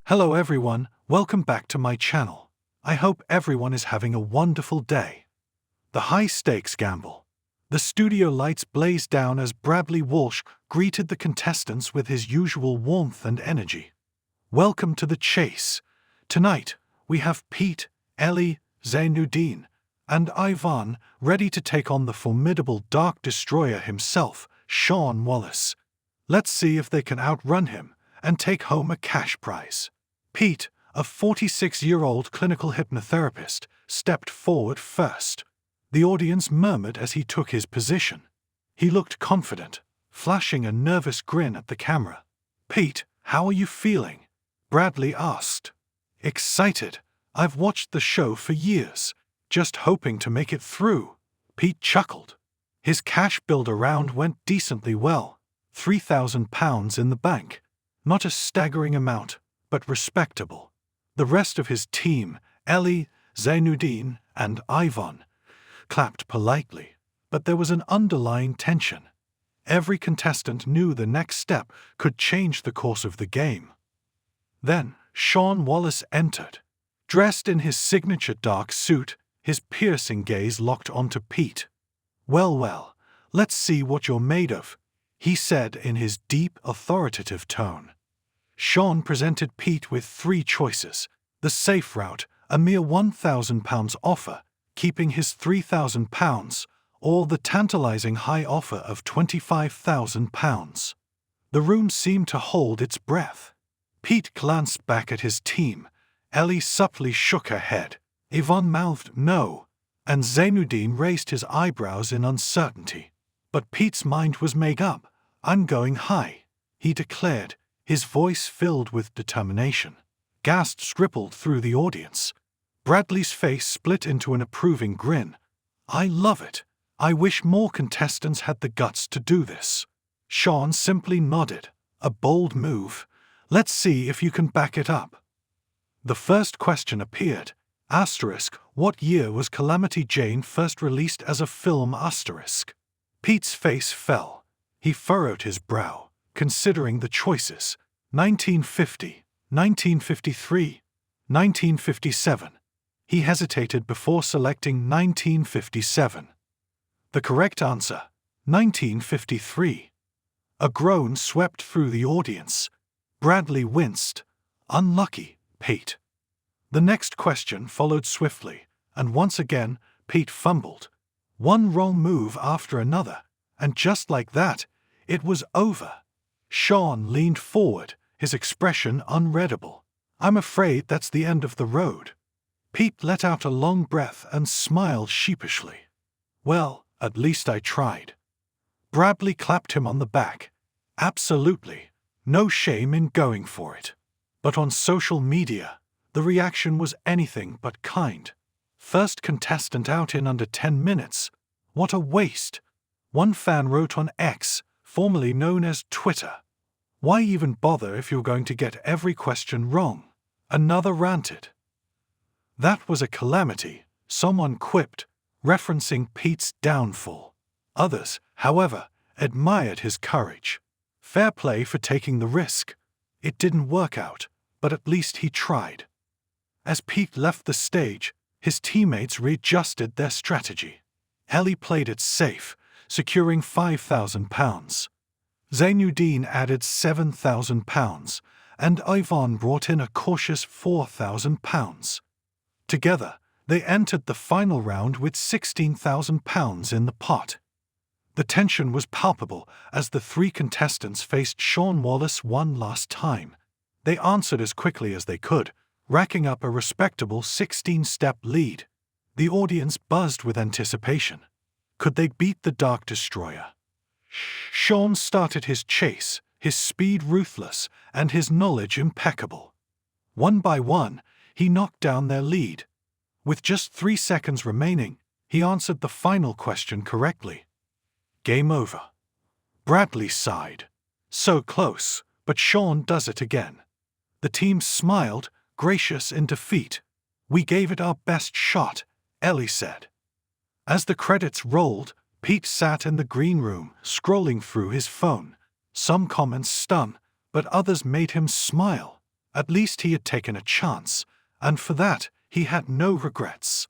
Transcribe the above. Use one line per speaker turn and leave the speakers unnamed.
Hello everyone, welcome back to my channel. I hope everyone is having a wonderful day. The high-stakes gamble. The studio lights blazed down as Bradley Walsh greeted the contestants with his usual warmth and energy. Welcome to the chase. Tonight, we have Pete, Ellie, Zainuddin, and Ivan ready to take on the formidable Dark Destroyer himself, Sean Wallace. Let's see if they can outrun him and take home a cash prize. Pete, a 46-year-old clinical hypnotherapist, stepped forward first. The audience murmured as he took his position. He looked confident, flashing a nervous grin at the camera. "Pete, how are you feeling?" Bradley asked. "Excited. I've watched the show for years, just hoping to make it through." Pete chuckled. His cash builder round went decently well. £3,000 in the bank. Not a staggering amount, but respectable. The rest of his team, Ellie, Zainuddin, and Ivan, clapped politely, but there was an underlying tension. Every contestant knew the next step could change the course of the game. Then Sean Wallace entered. Dressed in his signature dark suit, his piercing gaze locked onto Pete. Well, let's see what you're made of," he said in his deep, authoritative tone. Sean presented Pete with three choices: the safe route, a mere £1,000 offer, keeping his £3,000, or the tantalizing high offer of £25,000. The room seemed to hold its breath. Pete glanced back at his team. Ellie subtly shook her head. Ivan mouthed no, and Zainuddin raised his eyebrows in uncertainty. But Pete's mind was made up. "I'm going high," he declared, his voice filled with determination. Gasps rippled through the audience. Bradley's face split into an approving grin. "I love it. I wish more contestants had the guts to do this." Sean simply nodded. "A bold move. Let's see if you can back it up." The first question appeared. What year was Calamity Jane first released as a film? Pete's face fell. He furrowed his brow, considering the choices. 1950, 1953, 1957. He hesitated before selecting 1957. The correct answer, 1953. A groan swept through the audience. Bradley winced. "Unlucky, Pete." The next question followed swiftly, and once again, Pete fumbled. One wrong move after another, and just like that, it was over. Sean leaned forward, his expression unreadable. "I'm afraid that's the end of the road." Pete let out a long breath and smiled sheepishly. "Well, at least I tried." Bradley clapped him on the back. "Absolutely. No shame in going for it." But on social media, the reaction was anything but kind. "First contestant out in under 10 minutes. What a waste." One fan wrote on X, formerly known as Twitter, "Why even bother if you're going to get every question wrong?" Another ranted, "That was a calamity," someone quipped, referencing Pete's downfall. Others, however, admired his courage. Fair play for taking the risk. It didn't work out, but at least he tried. As Pete left the stage, his teammates readjusted their strategy. Ellie played it safe, securing £5,000. Zainuddin added £7,000, and Ivan brought in a cautious £4,000. Together, they entered the final round with £16,000 in the pot. The tension was palpable as the three contestants faced Sean Wallace one last time. They answered as quickly as they could, racking up a respectable 16-step lead. The audience buzzed with anticipation. Could they beat the Dark Destroyer? Sean started his chase, his speed ruthless and his knowledge impeccable. One by one, he knocked down their lead. With just 3 seconds remaining, he answered the final question correctly. Game over. Bradley sighed. So close, but Sean does it again. The team smiled, gracious in defeat. "We gave it our best shot," Ellie said. As the credits rolled, Pete sat in the green room, scrolling through his phone. Some comments stung, but others made him smile. At least he had taken a chance, and for that he had no regrets.